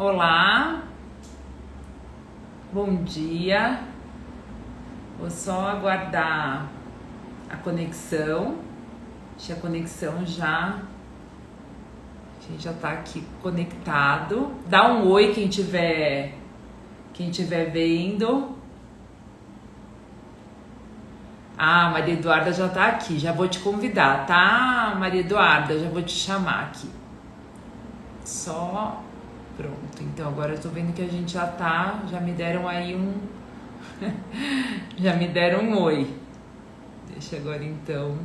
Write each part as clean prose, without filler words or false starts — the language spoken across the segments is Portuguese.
Olá, bom dia. Vou só aguardar a conexão. Acho que a conexão já. A gente já tá aqui conectado. Dá um oi quem tiver vendo. Ah, Maria Eduarda já tá aqui. Já vou te convidar, tá, Maria Eduarda? Já vou te chamar aqui. Só pronto. Então agora eu tô vendo que a gente já me deram aí já me deram um oi. Deixa agora então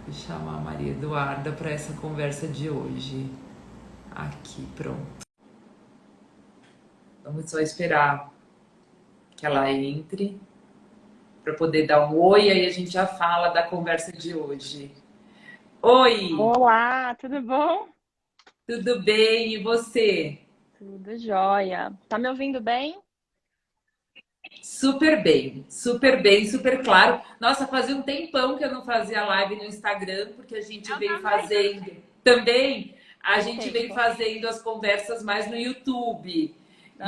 eu chamar a Maria Eduarda para essa conversa de hoje. Aqui, pronto. Vamos só esperar que ela entre para poder dar um oi, aí a gente já fala da conversa de hoje. Oi, Olá, tudo bom? tudo bem? E você? Tudo jóia. Tá me ouvindo bem? Super bem, super bem, super claro. Nossa, fazia um tempão que eu não fazia live no Instagram, porque a gente Eu veio também. fazendo também, a Faz gente vem tempo. fazendo as conversas mais no YouTube.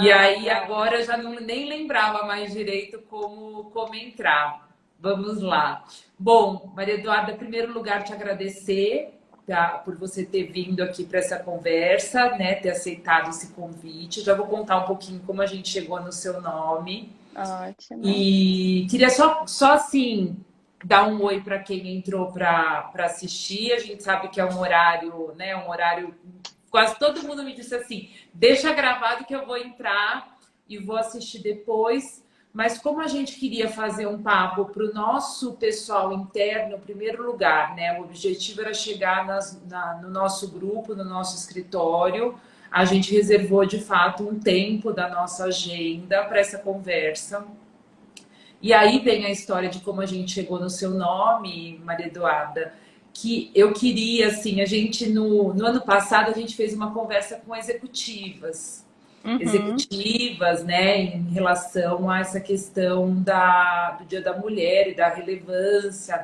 E Ah, aí legal. agora eu já não, nem lembrava mais direito como entrar. Vamos lá. Bom, Maria Eduarda, em primeiro lugar, te agradecer, tá, por você ter vindo aqui para essa conversa, né, ter aceitado esse convite. Já vou contar um pouquinho como a gente chegou no seu nome. Ótimo. E queria só assim dar um oi para quem entrou para assistir. A gente sabe que é um horário, né? Um horário. Quase todo mundo me disse assim: deixa gravado que eu vou entrar e vou assistir depois. Mas como a gente queria fazer um papo para o nosso pessoal interno, em primeiro lugar, né? O objetivo era chegar no nosso grupo, no nosso escritório. A gente reservou de fato um tempo da nossa agenda para essa conversa. E aí vem a história de como a gente chegou no seu nome, Maria Eduarda, que eu queria, assim, a gente no ano passado a gente fez uma conversa com Uhum. executivas, né, em relação a essa questão do Dia da Mulher e da relevância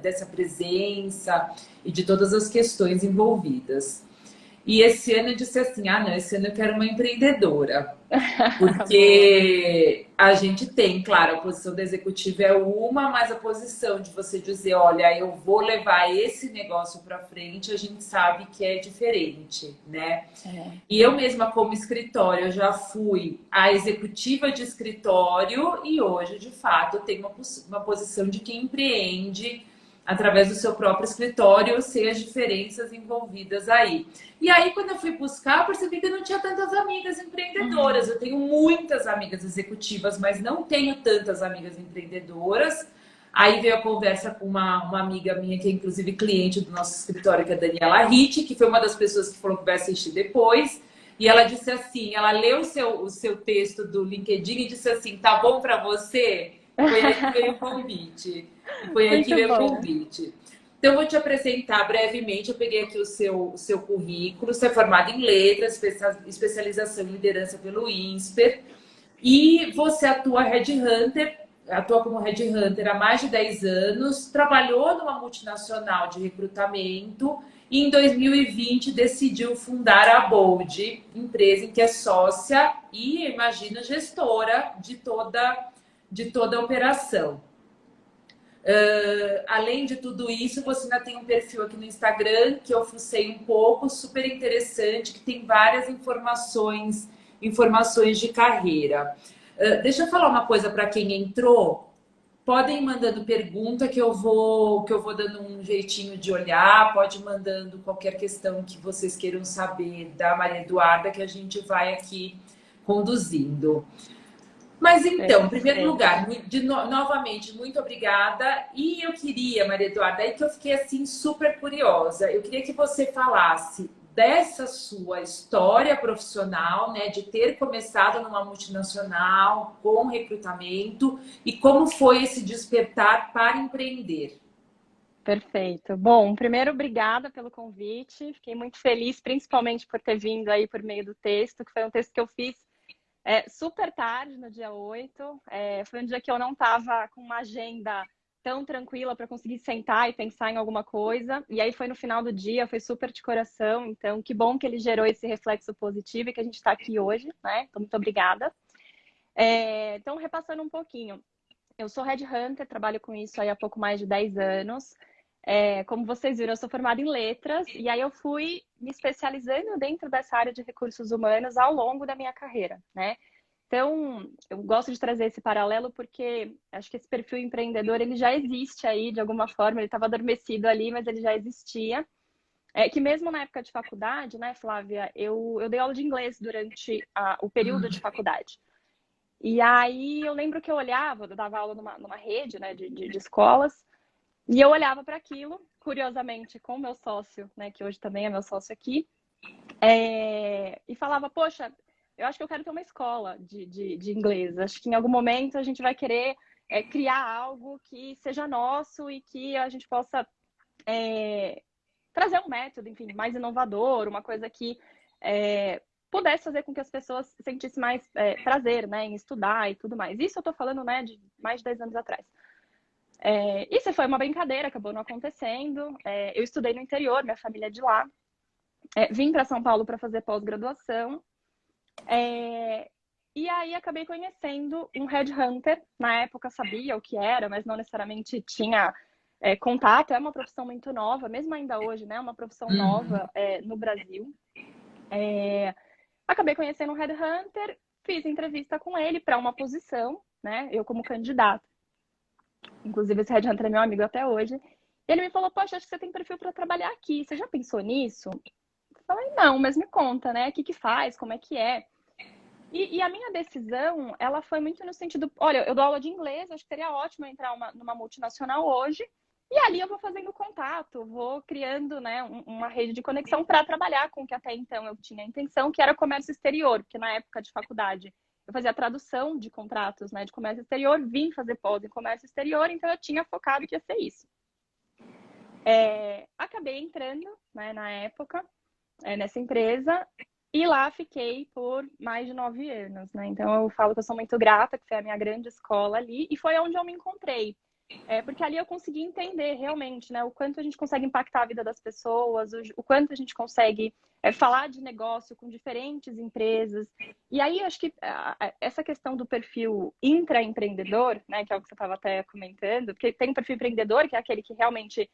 dessa presença e de todas as questões envolvidas. E esse ano eu disse assim, ah, não, esse ano eu quero uma empreendedora. Boa. Porque a gente tem, claro, a posição da executiva é uma, mas a posição de você dizer, olha, eu vou levar esse negócio para frente, a gente sabe que é diferente, né? É. E eu mesma, como escritório, eu já fui a executiva de escritório e hoje, de fato, eu tenho uma posição de quem empreende através do seu próprio escritório, eu sei as diferenças envolvidas aí. E aí, quando eu fui buscar, eu percebi que eu não tinha tantas amigas empreendedoras. Uhum. Eu tenho muitas amigas executivas, mas não tenho tantas amigas empreendedoras. Aí veio a conversa com uma amiga minha, que é inclusive cliente do nosso escritório, que é a Daniela Ritt, que foi uma das pessoas que falou que vai assistir depois. E ela disse assim: ela leu o seu texto do LinkedIn e disse assim: tá bom para você? E foi aí que veio o convite. E foi aí que Muito veio o bom. convite. Então, eu vou te apresentar brevemente. Eu peguei aqui o seu currículo. Você é formado em letras, especialização em liderança pelo INSPER. E você atua como headhunter há mais de 10 anos, trabalhou numa multinacional de recrutamento e em 2020 decidiu fundar a Bold, empresa em que é sócia e, imagina, gestora de toda a operação. Além de tudo isso, você ainda tem um perfil aqui no Instagram que eu fucei um pouco, super interessante, que tem várias informações de carreira. Deixa eu falar uma coisa para quem entrou. Podem ir mandando pergunta que eu vou dando um jeitinho de olhar. Pode ir mandando qualquer questão que vocês queiram saber da Maria Eduarda, que a gente vai aqui conduzindo. Mas então, em primeiro Perfeito. lugar, novamente, muito obrigada. E eu queria, Maria Eduarda, aí que eu fiquei assim super curiosa. Eu queria que você falasse dessa sua história profissional, né, de ter começado numa multinacional com recrutamento e como foi esse despertar para empreender. Perfeito. Bom, primeiro, obrigada pelo convite. Fiquei muito feliz, principalmente por ter vindo aí por meio do texto, que foi um texto que eu fiz super tarde, no dia 8. Foi um dia que eu não estava com uma agenda tão tranquila para conseguir sentar e pensar em alguma coisa. E aí foi no final do dia, foi super de coração. Então, que bom que ele gerou esse reflexo positivo e que a gente está aqui hoje, né? Então, muito obrigada. Então, repassando um pouquinho. Eu sou headhunter, trabalho com isso aí há pouco mais de 10 anos. Como vocês viram, eu sou formada em letras e aí eu fui me especializando dentro dessa área de recursos humanos ao longo da minha carreira, né? Então, eu gosto de trazer esse paralelo porque acho que esse perfil empreendedor, ele já existe aí de alguma forma, ele estava adormecido ali, mas ele já existia. Que mesmo na época de faculdade, né, Flávia, eu dei aula de inglês durante o período de faculdade. E aí eu lembro que eu olhava, eu dava aula numa rede, né, de escolas, e eu olhava para aquilo, curiosamente, com o meu sócio, né, que hoje também é meu sócio aqui, e falava, poxa, eu acho que eu quero ter uma escola de inglês. Acho que em algum momento a gente vai querer criar algo que seja nosso e que a gente possa trazer um método, enfim, mais inovador, uma coisa que pudesse fazer com que as pessoas sentissem mais prazer, né, em estudar e tudo mais. Isso eu tô falando, né, de mais de 10 anos atrás. Isso foi uma brincadeira, acabou não acontecendo. Eu estudei no interior, minha família é de lá. Vim para São Paulo para fazer pós-graduação. E aí acabei conhecendo um headhunter. Na época sabia o que era, mas não necessariamente tinha contato. É uma profissão muito nova, mesmo ainda hoje, né? Uma profissão nova no Brasil. Acabei conhecendo um headhunter, fiz entrevista com ele para uma posição, né? Eu como candidata. Inclusive esse headhunter é meu amigo até hoje. E ele me falou, poxa, acho que você tem perfil para trabalhar aqui. Você já pensou nisso? Eu falei, não, mas me conta, né? O que faz? Como é que é? E a minha decisão, ela foi muito no sentido, olha, eu dou aula de inglês, acho que seria ótimo entrar numa multinacional hoje, e ali eu vou fazendo contato, vou criando, né, uma rede de conexão para trabalhar com o que até então eu tinha a intenção, que era comércio exterior, porque na época de faculdade eu fazia tradução de contratos, né, de comércio exterior, vim fazer pós em comércio exterior, então eu tinha focado que ia ser isso. Acabei entrando, né, na época, nessa empresa, e lá fiquei por mais de 9 anos, né? Então eu falo que eu sou muito grata, que foi a minha grande escola ali, e foi onde eu me encontrei. Porque ali eu consegui entender realmente, né, o quanto a gente consegue impactar a vida das pessoas, o quanto a gente consegue falar de negócio com diferentes empresas. E aí acho que essa questão do perfil intraempreendedor, né, que é o que você estava até comentando, porque tem um perfil empreendedor, que é aquele que realmente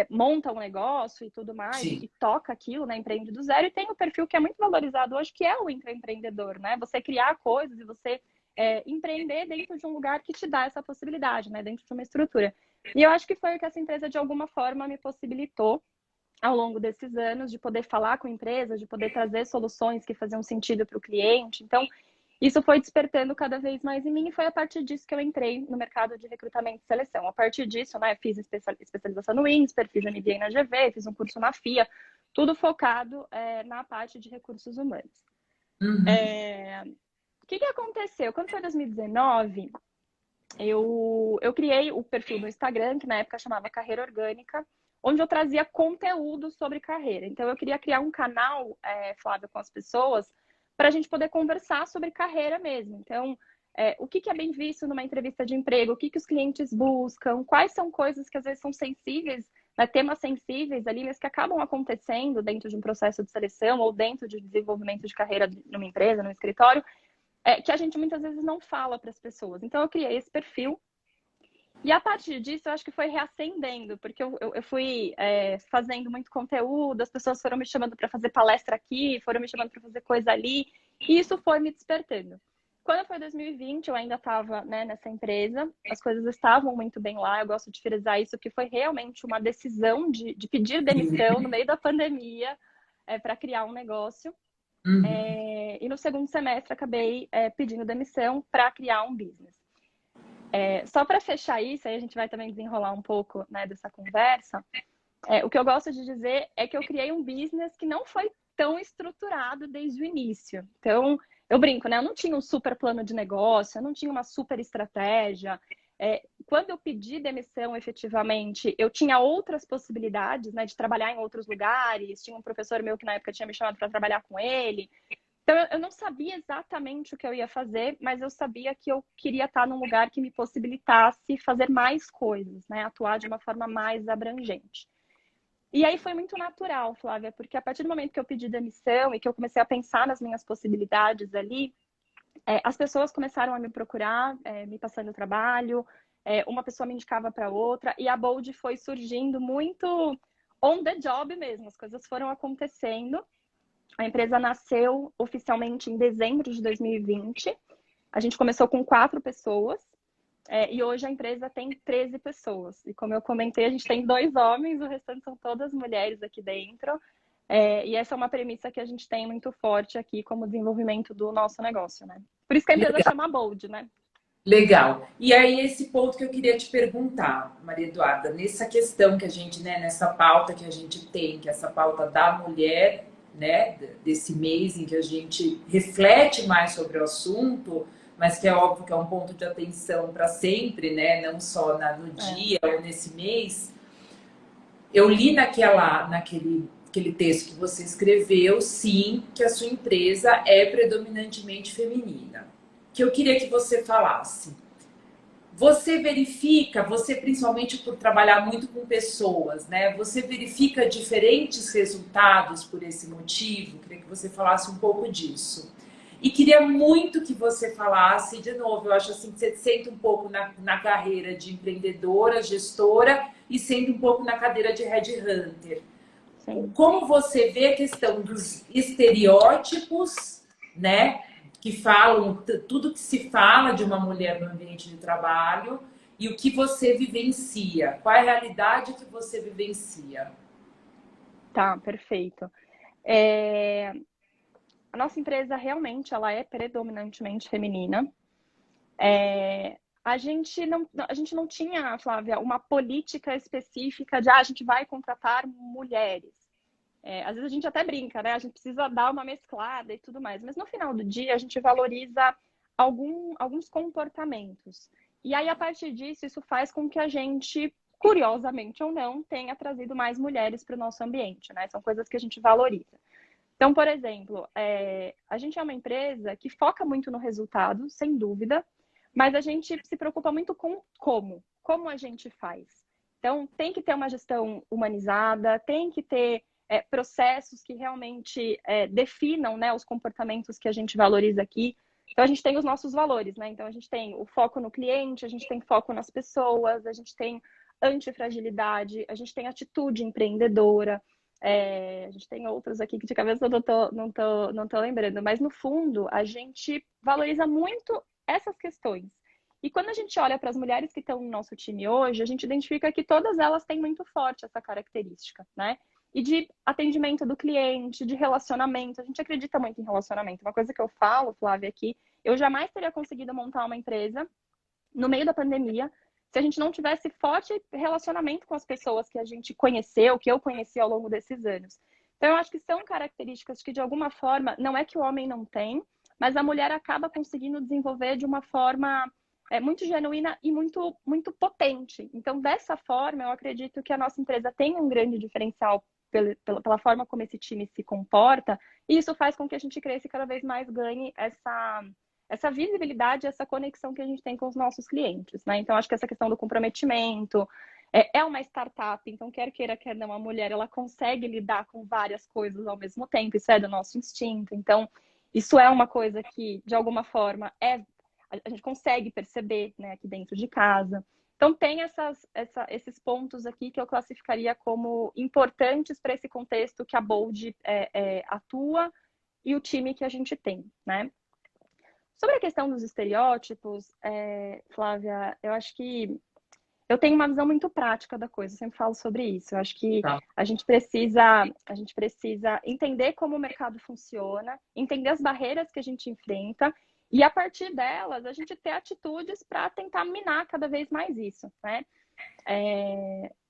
monta um negócio e tudo mais, Sim. e toca aquilo, né, empreende do zero, e tem o perfil que é muito valorizado hoje, que é o intraempreendedor, né? Você criar coisas e você empreender dentro de um lugar que te dá essa possibilidade, né, dentro de uma estrutura. E eu acho que foi o que essa empresa, de alguma forma, me possibilitou ao longo desses anos, de poder falar com empresas, de poder trazer soluções que faziam sentido para o cliente. Então, isso foi despertando cada vez mais em mim e foi a partir disso que eu entrei no mercado de recrutamento e seleção. A partir disso, né, fiz especialização no INSPER, fiz MBA na GV, fiz um curso na FIA, tudo focado na parte de recursos humanos. O que aconteceu? Quando foi 2019, eu criei o perfil no Instagram, que na época chamava Carreira Orgânica, onde eu trazia conteúdo sobre carreira. Então, eu queria criar um canal, Flávia, com as pessoas, para a gente poder conversar sobre carreira mesmo. Então, o que é bem visto numa entrevista de emprego, o que os clientes buscam, quais são coisas que às vezes são sensíveis, né, temas sensíveis ali, mas que acabam acontecendo dentro de um processo de seleção ou dentro de desenvolvimento de carreira numa empresa, num escritório, que a gente muitas vezes não fala para as pessoas. Então, eu criei esse perfil. E a partir disso, eu acho que foi reacendendo, porque eu fui fazendo muito conteúdo, as pessoas foram me chamando para fazer palestra aqui, foram me chamando para fazer coisa ali, e isso foi me despertando. Quando foi 2020, eu ainda estava, né, nessa empresa, as coisas estavam muito bem lá, eu gosto de frisar isso, que foi realmente uma decisão de pedir demissão no meio da pandemia para criar um negócio. E no segundo semestre, acabei pedindo demissão para criar um business. Só para fechar isso, aí a gente vai também desenrolar um pouco, né, dessa conversa. O que eu gosto de dizer é que eu criei um business que não foi tão estruturado desde o início. Então, eu brinco, né? Eu não tinha um super plano de negócio, eu não tinha uma super estratégia. Quando eu pedi demissão, efetivamente, eu tinha outras possibilidades, né, de trabalhar em outros lugares. Tinha um professor meu que na época tinha me chamado para trabalhar com ele. Então, eu não sabia exatamente o que eu ia fazer, mas eu sabia que eu queria estar num lugar que me possibilitasse fazer mais coisas, né? Atuar de uma forma mais abrangente. E aí foi muito natural, Flávia, porque a partir do momento que eu pedi demissão e que eu comecei a pensar nas minhas possibilidades ali, as pessoas começaram a me procurar, me passando trabalho, uma pessoa me indicava para outra, e a Bold foi surgindo muito on the job mesmo, as coisas foram acontecendo. A empresa nasceu oficialmente em dezembro de 2020. A gente começou com 4 pessoas e hoje a empresa tem 13 pessoas. E como eu comentei, a gente tem 2 homens, o restante são todas mulheres aqui dentro. E essa é uma premissa que a gente tem muito forte aqui como desenvolvimento do nosso negócio, né? Por isso que a empresa Legal. chama Bold, né? Legal. E aí, esse ponto que eu queria te perguntar, Maria Eduarda, nessa questão que a gente, né, nessa pauta que a gente tem, que é essa pauta da mulher, né, desse mês em que a gente reflete mais sobre o assunto, mas que é óbvio que é um ponto de atenção para sempre, né, não só no dia ou nesse mês. Eu li naquele texto que você escreveu, sim, que a sua empresa é predominantemente feminina. Que eu queria que você falasse. Você verifica, você principalmente por trabalhar muito com pessoas, né? Você verifica diferentes resultados por esse motivo? Queria que você falasse um pouco disso. E queria muito que você falasse, de novo, eu acho assim que você senta um pouco na carreira de empreendedora, gestora, e senta um pouco na cadeira de headhunter. Sim. Como você vê a questão dos estereótipos, né? Que falam tudo que se fala de uma mulher no ambiente de trabalho e o que você vivencia. Qual é a realidade que você vivencia? Tá, perfeito. A nossa empresa realmente ela é predominantemente feminina. A gente não tinha, Flávia, uma política específica de a gente vai contratar mulheres. Às vezes a gente até brinca, né? A gente precisa dar uma mesclada e tudo mais. Mas no final do dia, a gente valoriza alguns comportamentos. E aí, a partir disso, isso faz com que a gente, curiosamente ou não, tenha trazido mais mulheres para o nosso ambiente, né? São coisas que a gente valoriza. Então, por exemplo, a gente é uma empresa que foca muito no resultado, sem dúvida, mas a gente se preocupa muito com como a gente faz. Então, tem que ter uma gestão humanizada, tem que ter processos que realmente definam, né, os comportamentos que a gente valoriza aqui. Então, a gente tem os nossos valores, né? Então, a gente tem o foco no cliente, a gente tem foco nas pessoas, a gente tem antifragilidade, a gente tem atitude empreendedora. A gente tem outros aqui que de cabeça eu não tô lembrando, mas no fundo a gente valoriza muito essas questões. E quando a gente olha para as mulheres que estão no nosso time hoje, a gente identifica que todas elas têm muito forte essa característica, né? E de atendimento do cliente, de relacionamento. A gente acredita muito em relacionamento. Uma coisa que eu falo, Flávia, aqui, eu jamais teria conseguido montar uma empresa no meio da pandemia se a gente não tivesse forte relacionamento com as pessoas que a gente conheceu, que eu conheci ao longo desses anos. Então, eu acho que são características que, de alguma forma, não é que o homem não tem, mas a mulher acaba conseguindo desenvolver de uma forma muito genuína e muito, muito potente. Então, dessa forma, eu acredito que a nossa empresa tem um grande diferencial pela forma como esse time se comporta, e isso faz com que a gente cresça e cada vez mais ganhe essa visibilidade, essa conexão que a gente tem com os nossos clientes, né? Então, acho que essa questão do comprometimento é uma startup, então quer queira, quer não, a mulher, ela consegue lidar com várias coisas ao mesmo tempo, isso é do nosso instinto. Então, isso é uma coisa que, de alguma forma, a gente consegue perceber, né, aqui dentro de casa. Então, tem esses pontos aqui que eu classificaria como importantes para esse contexto que a Bold atua e o time que a gente tem, né? Sobre a questão dos estereótipos, Flávia, eu acho que eu tenho uma visão muito prática da coisa, eu sempre falo sobre isso. Eu acho que Tá. a gente precisa entender como o mercado funciona, entender as barreiras que a gente enfrenta e, a partir delas, a gente ter atitudes para tentar minar cada vez mais isso, né?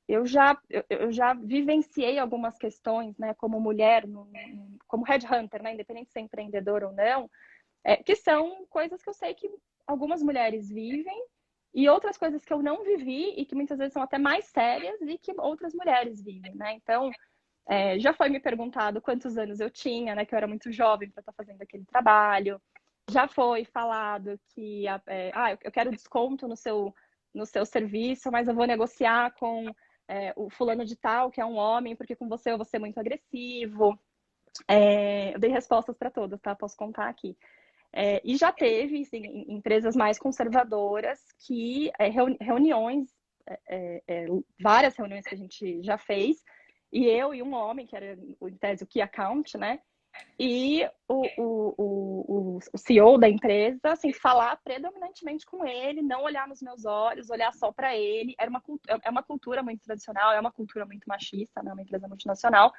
Eu já vivenciei algumas questões, né, como mulher, como headhunter, né, independente de ser empreendedor ou não, que são coisas que eu sei que algumas mulheres vivem e outras coisas que eu não vivi e que muitas vezes são até mais sérias e que outras mulheres vivem, né? Então, Já foi me perguntado quantos anos eu tinha, né? Que eu era muito jovem para estar fazendo aquele trabalho. Já foi falado que eu quero desconto no seu serviço, mas eu vou negociar com o fulano de tal, que é um homem, porque com você eu vou ser muito agressivo. Eu dei respostas para todas, tá? Posso contar aqui. E já teve, sim, empresas mais conservadoras que reuniões, várias reuniões que a gente já fez, e eu e um homem, que era, em tese, o Key Account, né? E o CEO da empresa, assim, falar predominantemente com ele, não olhar nos meus olhos, olhar só para ele. É uma cultura muito tradicional, é uma cultura muito machista, né? Uma empresa multinacional.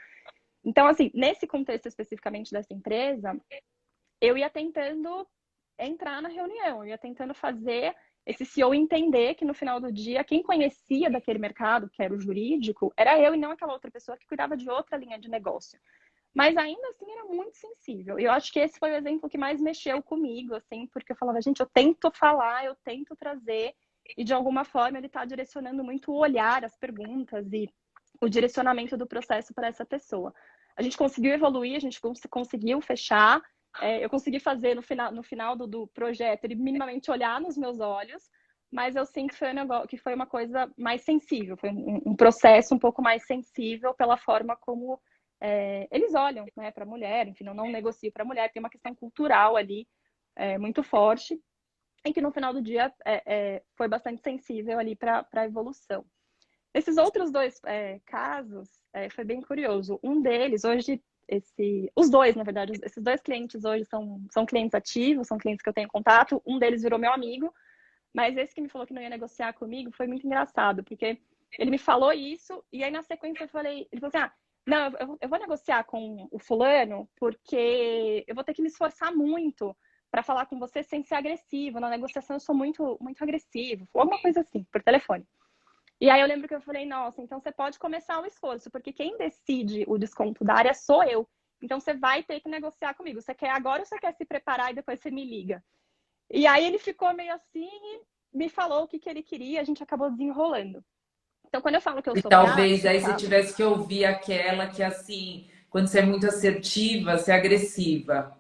Então, assim, nesse contexto especificamente dessa empresa, eu ia tentando entrar na reunião, eu ia tentando fazer esse CEO entender que no final do dia, quem conhecia daquele mercado, que era o jurídico, era eu e não aquela outra pessoa que cuidava de outra linha de negócio. Mas ainda assim era muito sensível. E eu acho que esse foi o exemplo que mais mexeu comigo, assim, porque eu falava, gente, eu tento falar, eu tento trazer, e de alguma forma ele está direcionando muito o olhar, as perguntas e o direcionamento do processo para essa pessoa. A gente conseguiu evoluir, a gente conseguiu fechar, eu consegui fazer no final do projeto ele minimamente olhar nos meus olhos, mas eu sinto que foi uma coisa mais sensível, foi um processo um pouco mais sensível pela forma como eles olham, né, para a mulher, enfim, não negocio para a mulher, tem uma questão cultural ali muito forte, e que no final do dia foi bastante sensível ali para a evolução. Esses outros dois casos foi bem curioso. Um deles, hoje, os dois, na verdade, esses dois clientes hoje são clientes ativos, são clientes que eu tenho contato. Um deles virou meu amigo, mas esse que me falou que não ia negociar comigo foi muito engraçado, porque ele me falou isso, e aí na sequência ele falou assim, não, eu vou negociar com o fulano, porque eu vou ter que me esforçar muito para falar com você sem ser agressivo. Na negociação eu sou muito, muito agressivo, alguma coisa assim, por telefone. E aí eu lembro que eu falei, nossa, então você pode começar o esforço, porque quem decide o desconto da área sou eu. Então você vai ter que negociar comigo. Você quer agora ou você quer se preparar e depois você me liga? E aí ele ficou meio assim e me falou o que ele queria, a gente acabou desenrolando. Então quando eu falo que eu E sou talvez aí você prática... tivesse que ouvir aquela que, assim, quando você é muito assertiva, você é agressiva.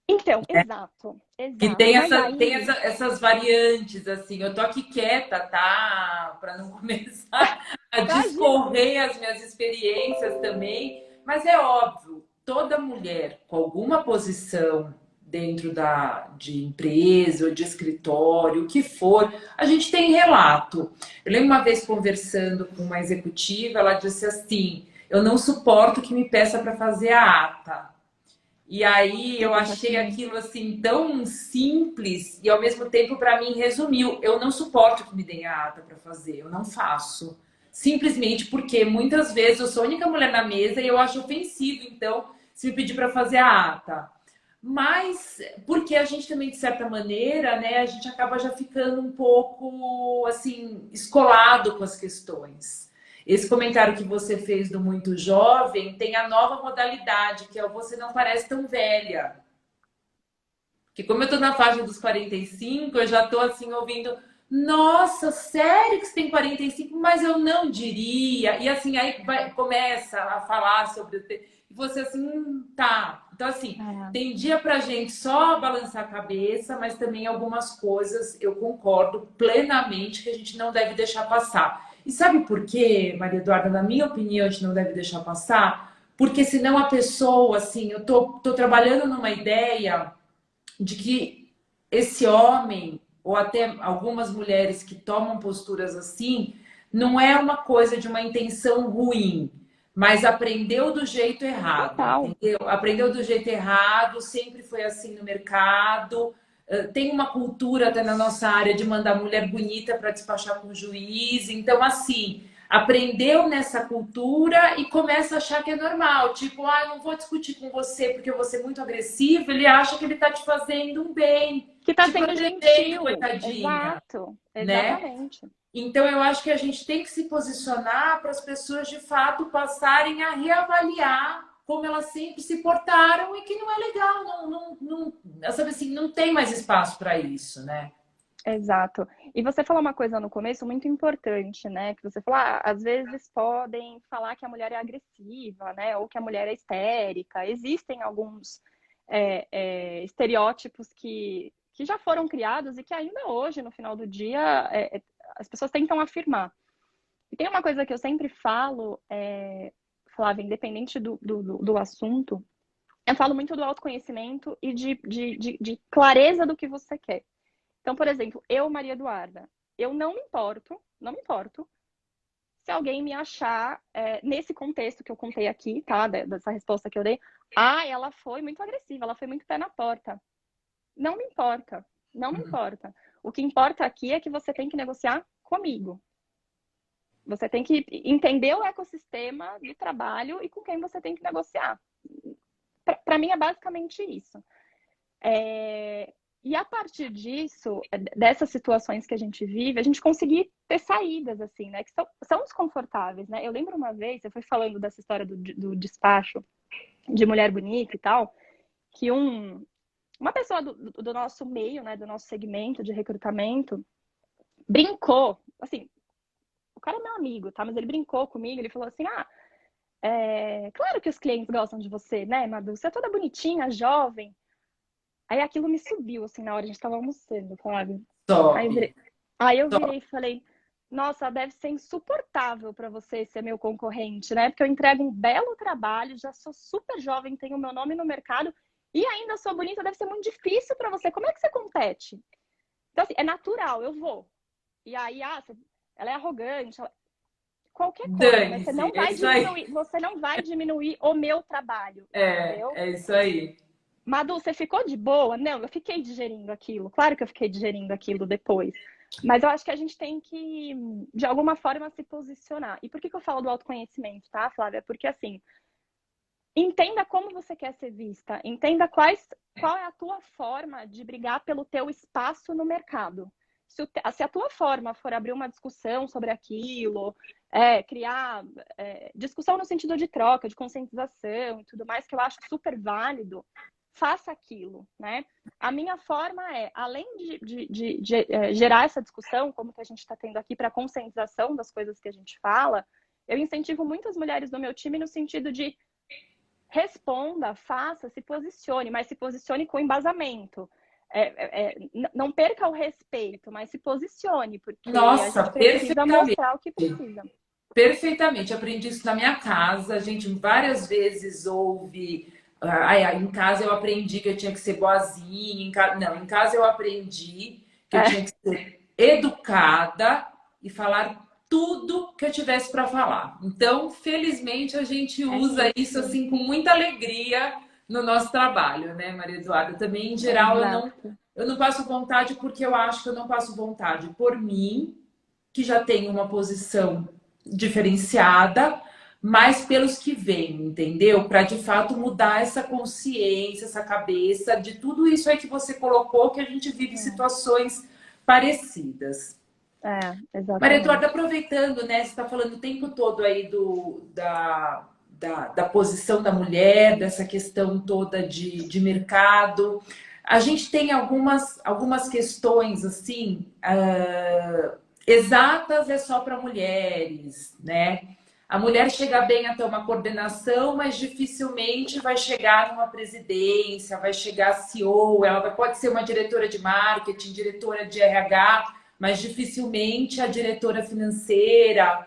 Então, exato, Que exato. Mas aí, essas variantes, assim, eu tô aqui quieta, tá? Para não começar a imagina, discorrer as minhas experiências também, mas é óbvio, toda mulher com alguma posição dentro de empresa ou de escritório, o que for, a gente tem relato. Eu lembro uma vez conversando com uma executiva, ela disse assim: eu não suporto que me peça para fazer a ata. E aí eu achei exatamente. aquilo assim tão simples e ao mesmo tempo para mim resumiu. Eu não suporto que me deem a ata para fazer, eu não faço. Simplesmente porque muitas vezes eu sou a única mulher na mesa e eu acho ofensivo, então, se me pedir para fazer a ata. Mas porque a gente também, de certa maneira, né, a gente acaba já ficando um pouco assim, escolado com as questões. Esse comentário que você fez do muito jovem tem a nova modalidade, que é o você não parece tão velha. Que como eu tô na faixa dos 45, eu já tô assim ouvindo, nossa, sério que você tem 45? Mas eu não diria. E assim, começa a falar sobre o e você assim, tá. Então assim, tem dia pra gente só balançar a cabeça, mas também algumas coisas eu concordo plenamente que a gente não deve deixar passar. E sabe por quê, Maria Eduarda? Na minha opinião, a gente não deve deixar passar? Porque senão a pessoa, assim, eu tô trabalhando numa ideia de que esse homem, ou até algumas mulheres que tomam posturas assim, não é uma coisa de uma intenção ruim, mas aprendeu do jeito errado, Total. entendeu? Aprendeu do jeito errado, sempre foi assim no mercado. Tem uma cultura até na nossa área de mandar mulher bonita para despachar com o juiz. Então, assim, aprendeu nessa cultura e começa a achar que é normal. Tipo, não vou discutir com você porque eu vou ser muito agressivo. Ele acha que ele tá te fazendo um bem, Que tá te sendo protegendo, gentil. coitadinha, Exato, né? exatamente. Então, eu acho que a gente tem que se posicionar para as pessoas, de fato, passarem a reavaliar como elas sempre se portaram e que não é legal, sabe assim, não tem mais espaço para isso, né? Exato. E você falou uma coisa no começo muito importante, né? Que você falou, às vezes podem falar que a mulher é agressiva, né? Ou que a mulher é histérica. Existem alguns estereótipos que já foram criados e que ainda hoje, no final do dia, as pessoas tentam afirmar. E tem uma coisa que eu sempre falo, Flávia, independente do assunto, eu falo muito do autoconhecimento e de clareza do que você quer. Então, por exemplo, eu, Maria Eduarda, eu não me importo se alguém me achar nesse contexto que eu contei aqui, tá? Dessa resposta que eu dei. Ela foi muito agressiva, ela foi muito pé na porta. Não me importa, não me Uhum. importa. O que importa aqui é que você tem que negociar comigo. Você tem que entender o ecossistema de trabalho e com quem você tem que negociar. Para mim é basicamente isso. E a partir disso, dessas situações que a gente vive, a gente conseguir ter saídas, assim, né? Que são desconfortáveis, né? Eu lembro uma vez, eu fui falando dessa história do despacho de mulher bonita e tal, que uma pessoa do nosso meio, né? Do nosso segmento de recrutamento, brincou, assim, o cara é meu amigo, tá? Mas ele brincou comigo, ele falou assim, claro que os clientes gostam de você, né, Madu? Você é toda bonitinha, jovem. Aí aquilo me subiu, assim, na hora a gente tava almoçando, Flávio. Aí Top, eu virei, aí eu top. virei e falei, nossa, deve ser insuportável para você ser meu concorrente, né? Porque eu entrego um belo trabalho, já sou super jovem, tenho meu nome no mercado e ainda sou bonita, deve ser muito difícil para você. Como é que você compete? Então, assim, é natural, eu vou. E aí, ela é arrogante, qualquer coisa, mas Dane-se, é isso aí. você não vai diminuir o meu trabalho, entendeu? É isso aí. Madu, você ficou de boa? Não, eu fiquei digerindo aquilo. Claro que eu fiquei digerindo aquilo depois. Mas eu acho que a gente tem que, de alguma forma, se posicionar. E por que eu falo do autoconhecimento, tá, Flávia? Porque, assim, entenda como você quer ser vista. Entenda qual é a tua forma de brigar pelo teu espaço no mercado. Se a tua forma for abrir uma discussão sobre aquilo, criar discussão no sentido de troca, de conscientização e tudo mais, que eu acho super válido, faça aquilo, né? A minha forma além de gerar essa discussão, como que a gente está tendo aqui para conscientização das coisas que a gente fala, eu incentivo muitas mulheres no meu time no sentido de responda, faça, se posicione, mas se posicione com embasamento. Não perca o respeito, mas se posicione, porque a Nossa, gente precisa perfeitamente. mostrar o que precisa. Perfeitamente. Aprendi isso na minha casa. A gente várias vezes ouve. Em casa eu aprendi que eu tinha que ser boazinha. Não, em casa eu aprendi que eu É, tinha que ser educada e falar tudo que eu tivesse para falar. Então, felizmente, a gente é usa isso isso. assim com muita alegria no nosso trabalho, né, Maria Eduarda? Também, em geral, Exato. eu não passo vontade porque eu acho que eu não passo vontade por mim, que já tenho uma posição diferenciada, mas pelos que vêm, entendeu? Para de fato mudar essa consciência, essa cabeça de tudo isso aí que você colocou, que a gente vive situações parecidas. Maria Eduarda, Exatamente. aproveitando, né? Você está falando o tempo todo aí da posição da mulher, dessa questão toda de mercado. A gente tem algumas questões assim, exatas é só para mulheres, né? A mulher chega bem até uma coordenação, mas dificilmente vai chegar numa presidência, vai chegar a CEO, ela pode ser uma diretora de marketing, diretora de RH, mas dificilmente a diretora financeira.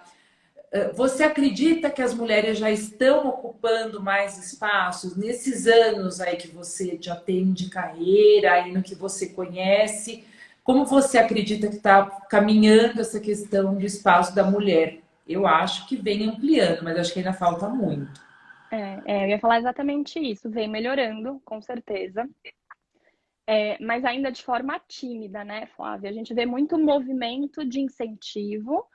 Você acredita que as mulheres já estão ocupando mais espaços nesses anos aí que você já tem de carreira e no que você conhece? Como você acredita que está caminhando essa questão do espaço da mulher? Eu acho que vem ampliando, mas acho que ainda falta muito. Eu ia falar exatamente isso. Vem melhorando, com certeza. Mas ainda de forma tímida, né, Flávia? A gente vê muito movimento de incentivo,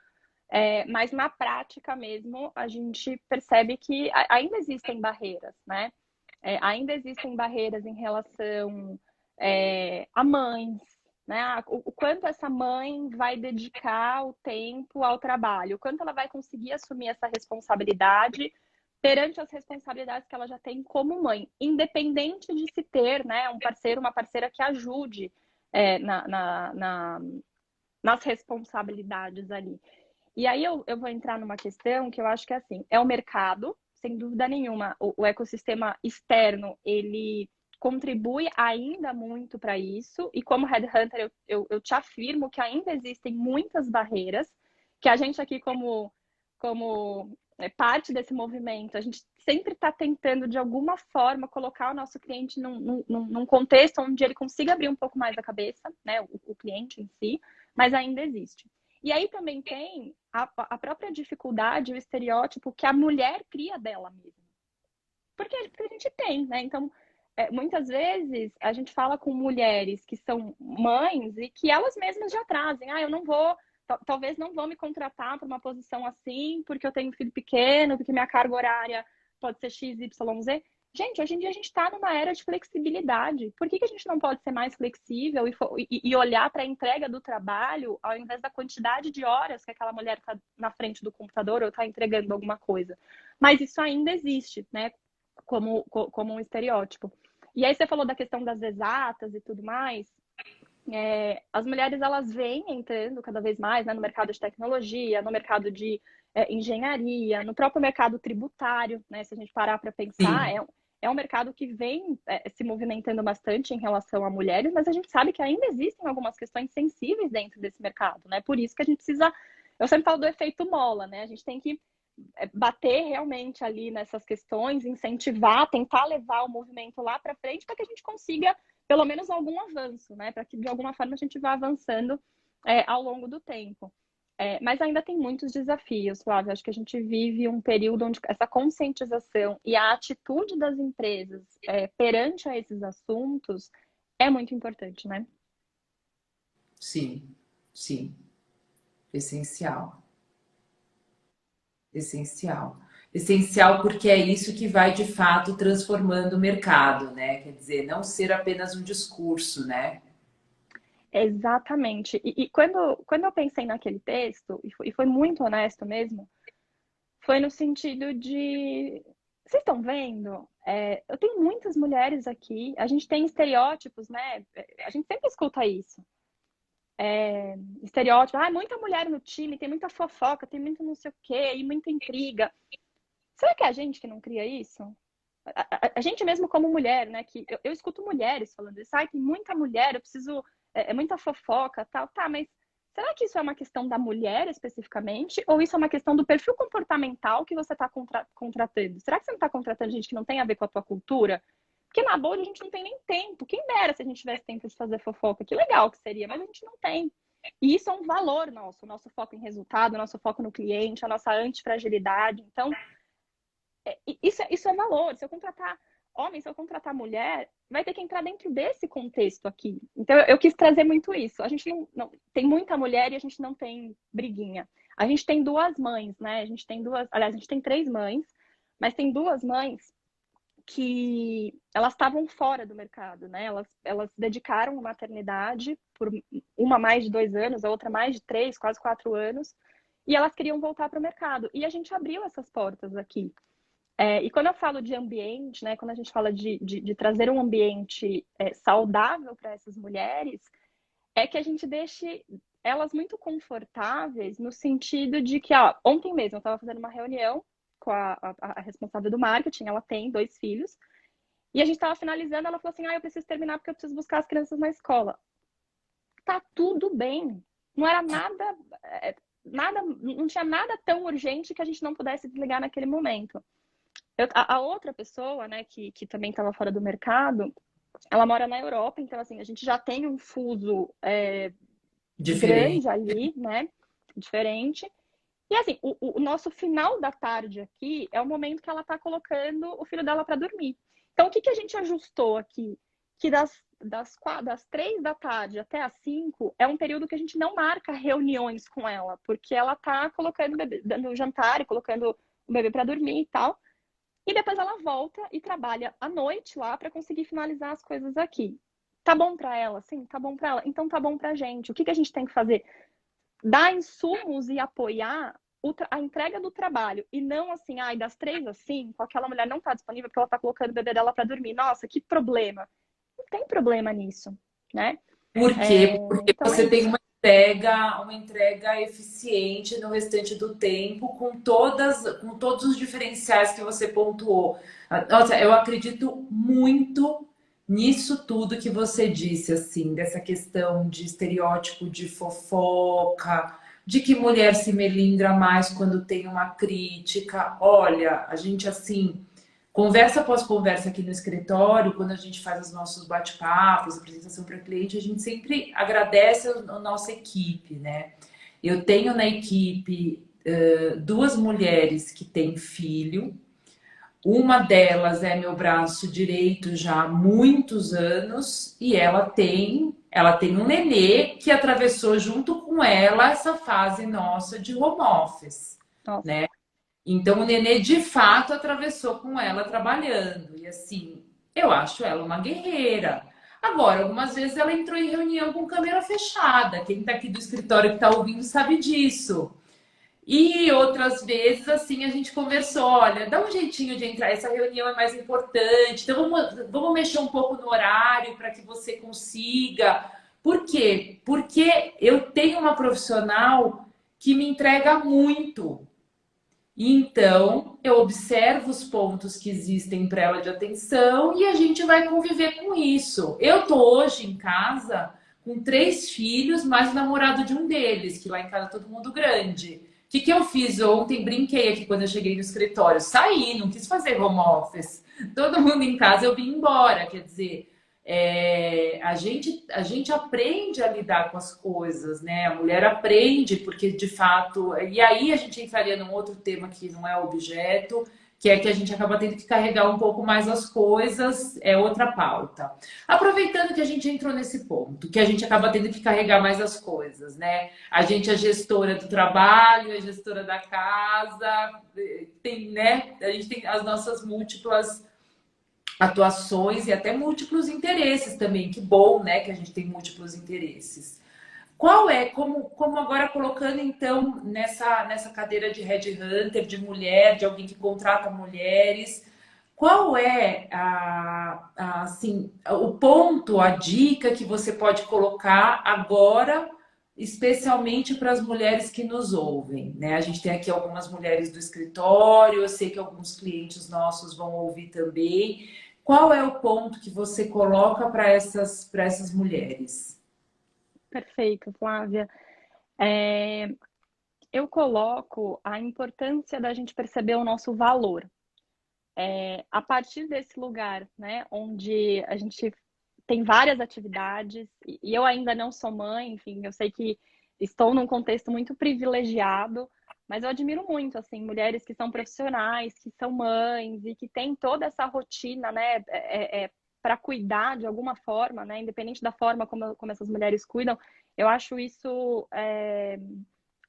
mas na prática mesmo a gente percebe que ainda existem barreiras, né? Ainda existem barreiras em relação a mães, né? O quanto essa mãe vai dedicar o tempo ao trabalho, o quanto ela vai conseguir assumir essa responsabilidade perante as responsabilidades que ela já tem como mãe, independente de se ter, né, um parceiro, uma parceira que ajude nas responsabilidades ali. E aí eu vou entrar numa questão que eu acho que é assim, é o mercado, sem dúvida nenhuma, o ecossistema externo, ele contribui ainda muito para isso, e como headhunter eu te afirmo que ainda existem muitas barreiras, que a gente aqui como parte desse movimento, a gente sempre está tentando de alguma forma colocar o nosso cliente num contexto onde ele consiga abrir um pouco mais a cabeça, né, o cliente em si, mas ainda existe. E aí também tem a própria dificuldade, o estereótipo que a mulher cria dela mesma. Porque a gente tem, né? Então, muitas vezes a gente fala com mulheres que são mães e que elas mesmas já trazem. Ah, eu não vou, talvez não vão me contratar para uma posição assim, porque eu tenho um filho pequeno, porque minha carga horária pode ser X, Y, Z. Gente, hoje em dia a gente está numa era de flexibilidade. Por que a gente não pode ser mais flexível e olhar para a entrega do trabalho ao invés da quantidade de horas que aquela mulher está na frente do computador ou está entregando alguma coisa? Mas isso ainda existe, né? Como um estereótipo. E aí você falou da questão das exatas e tudo mais. As mulheres, elas vêm entrando cada vez mais, né, no mercado de tecnologia, no mercado de engenharia, no próprio mercado tributário, né? Se a gente parar para pensar, Sim. é um mercado que vem se movimentando bastante em relação a mulheres, mas a gente sabe que ainda existem algumas questões sensíveis dentro desse mercado, né? Por isso que a gente precisa, eu sempre falo do efeito mola, né? A gente tem que bater realmente ali nessas questões, incentivar, tentar levar o movimento lá para frente para que a gente consiga pelo menos algum avanço, né? Para que de alguma forma a gente vá avançando ao longo do tempo. Mas ainda tem muitos desafios, Flávia. Acho que a gente vive um período onde essa conscientização e a atitude das empresas perante a esses assuntos é muito importante, né? Sim, sim. Essencial. Essencial. Essencial porque é isso que vai de fato transformando o mercado, né? Quer dizer, não ser apenas um discurso, né? Exatamente. E quando eu pensei naquele texto, e foi muito honesto mesmo, foi no sentido de. Vocês estão vendo? Eu tenho muitas mulheres aqui, a gente tem estereótipos, né? A gente sempre escuta isso. Estereótipo, muita mulher no time, tem muita fofoca, tem muito não sei o quê, e muita intriga. Será que é a gente que não cria isso? A gente mesmo como mulher, né? Que eu escuto mulheres falando isso, tem muita mulher, eu preciso. Muita fofoca, tal, tá, mas será que isso é uma questão da mulher especificamente? Ou isso é uma questão do perfil comportamental que você está contratando? Será que você não está contratando gente que não tem a ver com a tua cultura? Porque na bolha a gente não tem nem tempo. Quem dera se a gente tivesse tempo de fazer fofoca? Que legal que seria, mas a gente não tem. E isso é um valor nosso, o nosso foco em resultado, o nosso foco no cliente, a nossa antifragilidade. Então, isso é valor. Se eu contratar homem, se eu contratar mulher, vai ter que entrar dentro desse contexto aqui. Então, eu quis trazer muito isso. A gente não tem muita mulher e a gente não tem briguinha. A gente tem duas mães, né? A gente tem duas, aliás, a gente tem três mães, mas tem duas mães que elas estavam fora do mercado, né? Elas dedicaram a maternidade por uma mais de 2 anos, a outra mais de 3, quase 4 anos, e elas queriam voltar para o mercado. E a gente abriu essas portas aqui. E quando eu falo de ambiente, né, quando a gente fala de trazer um ambiente saudável para essas mulheres, é que a gente deixe elas muito confortáveis no sentido de que, ontem mesmo eu estava fazendo uma reunião com a responsável do marketing, ela tem 2 filhos, e a gente estava finalizando, ela falou assim, eu preciso terminar porque eu preciso buscar as crianças na escola. Tá tudo bem. Não era não tinha nada tão urgente que a gente não pudesse desligar naquele momento. A outra pessoa, né, que também estava fora do mercado, ela mora na Europa, então assim, a gente já tem um fuso Diferente. grande ali, né? Diferente. E assim, o nosso final da tarde aqui é o momento que ela está colocando o filho dela para dormir. Então, o que a gente ajustou aqui? Que das 3 da tarde até as 5 é um período que a gente não marca reuniões com ela, porque ela está colocando o bebê, dando jantar e colocando o bebê para dormir e tal. E depois ela volta e trabalha à noite lá para conseguir finalizar as coisas aqui. Tá bom para ela? Sim, tá bom para ela. Então tá bom pra gente. O que a gente tem que fazer? Dar insumos e apoiar a entrega do trabalho. E não assim, das 3 às 5, aquela mulher não tá disponível porque ela tá colocando o bebê dela para dormir. Nossa, que problema. Não tem problema nisso, né? Por quê? Porque Então é você tem isso. uma entrega eficiente no restante do tempo, com todos os diferenciais que você pontuou. Nossa, eu acredito muito nisso tudo que você disse, assim, dessa questão de estereótipo de fofoca, de que mulher se melindra mais quando tem uma crítica. Olha, a gente assim. Conversa após conversa aqui no escritório, quando a gente faz os nossos bate-papos, apresentação para cliente, a gente sempre agradece a nossa equipe, né? Eu tenho na equipe duas mulheres que têm filho, uma delas é meu braço direito já há muitos anos e ela tem um nenê que atravessou junto com ela essa fase nossa de home office, Nossa, né? Então o nenê de fato atravessou com ela trabalhando. E assim, eu acho ela uma guerreira. Agora, algumas vezes ela entrou em reunião com câmera fechada. Quem está aqui do escritório que está ouvindo sabe disso. E outras vezes, assim, a gente conversou, olha, dá um jeitinho de entrar, essa reunião é mais importante, então vamos mexer um pouco no horário para que você consiga. Por quê? Porque eu tenho uma profissional que me entrega muito. Então, eu observo os pontos que existem para ela de atenção e a gente vai conviver com isso. Eu tô hoje em casa com três filhos, mais o namorado de um deles, que lá em casa é todo mundo grande. O que eu fiz ontem? Brinquei aqui quando eu cheguei no escritório. Saí, não quis fazer home office. Todo mundo em casa, eu vim embora. Quer dizer, a gente aprende a lidar com as coisas, né? A mulher aprende, porque de fato. E aí a gente entraria num outro tema que não é objeto, que é que a gente acaba tendo que carregar um pouco mais as coisas, é outra pauta. Aproveitando que a gente entrou nesse ponto, que a gente acaba tendo que carregar mais as coisas, né? A gente é gestora do trabalho, é gestora da casa, tem, né? A gente tem as nossas múltiplas atuações e até múltiplos interesses também. Que bom, né, que a gente tem múltiplos interesses. Qual é, como agora colocando então nessa cadeira de headhunter, de mulher, de alguém que contrata mulheres, qual é assim, o ponto, a dica que você pode colocar agora, especialmente para as mulheres que nos ouvem, né? A gente tem aqui algumas mulheres do escritório, eu sei que alguns clientes nossos vão ouvir também. Qual é o ponto que você coloca para essas mulheres? perfeito, Flávia. É, eu coloco a importância da gente perceber o nosso valor. A partir desse lugar, né, onde a gente tem várias atividades, e eu ainda não sou mãe, enfim, eu sei que estou num contexto muito privilegiado, mas eu admiro muito, assim, mulheres que são profissionais, que são mães e que têm toda essa rotina, né, para cuidar de alguma forma, né, independente da forma como essas mulheres cuidam, eu acho isso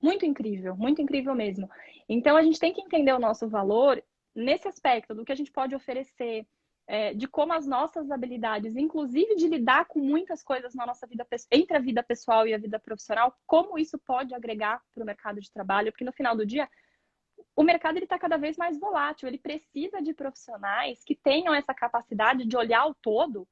muito incrível mesmo. Então a gente tem que entender o nosso valor nesse aspecto do que a gente pode oferecer, de como as nossas habilidades, inclusive de lidar com muitas coisas na nossa vida, entre a vida pessoal e a vida profissional, como isso pode agregar para o mercado de trabalho, porque no final do dia o mercado está cada vez mais volátil, ele precisa de profissionais que tenham essa capacidade de olhar o todo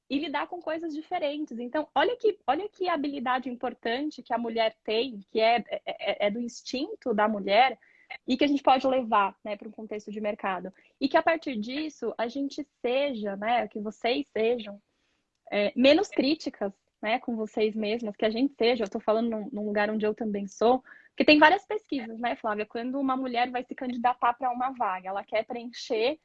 e lidar com coisas diferentes. Então, olha que habilidade importante que a mulher tem, que é do instinto da mulher e que a gente pode levar, né, para um contexto de mercado. E que a partir disso a gente seja, né, que vocês sejam menos críticas, né, com vocês mesmas, que a gente seja, eu estou falando num lugar onde eu também sou, porque tem várias pesquisas, né, Flávia? Quando uma mulher vai se candidatar para uma vaga, ela quer preencher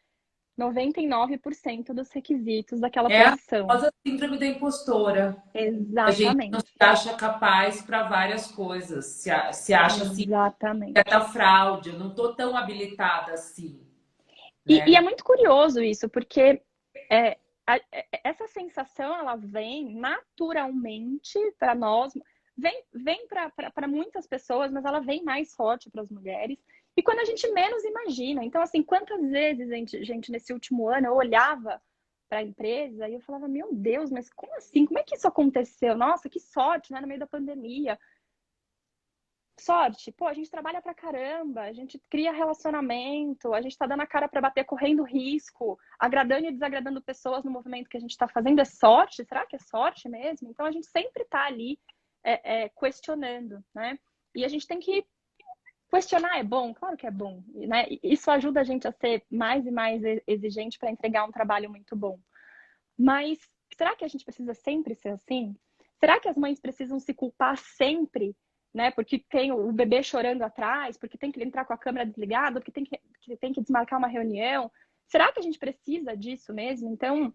99% dos requisitos daquela É a posição. famosa síndrome da impostora. A gente não se Exatamente. acha capaz para várias coisas. Se acha assim, Exatamente. certa fraude, eu não estou tão habilitada assim, E é né? muito curioso isso, porque é, essa sensação ela vem naturalmente para nós, vem para muitas pessoas, mas ela vem mais forte para as mulheres. E quando a gente menos imagina. Então, assim, quantas vezes, gente, nesse último ano eu olhava para a empresa e eu falava, meu Deus, mas como assim? Como é que isso aconteceu? Nossa, que sorte, né? No meio da pandemia. sorte, pô, a gente trabalha pra caramba, a gente cria relacionamento, a gente tá dando a cara pra bater, correndo risco, agradando e desagradando pessoas no movimento que a gente tá fazendo. É sorte? Será que é sorte mesmo? Então a gente sempre tá ali questionando, né? E a gente tem que questionar. É bom? Claro que é bom, né? Isso ajuda a gente a ser mais e mais exigente para entregar um trabalho muito bom. Mas será que a gente precisa sempre ser assim? Será que as mães precisam se culpar sempre, né? Porque tem o bebê chorando atrás, porque tem que entrar com a câmera desligada, porque tem que desmarcar uma reunião? Será que a gente precisa disso mesmo? Então,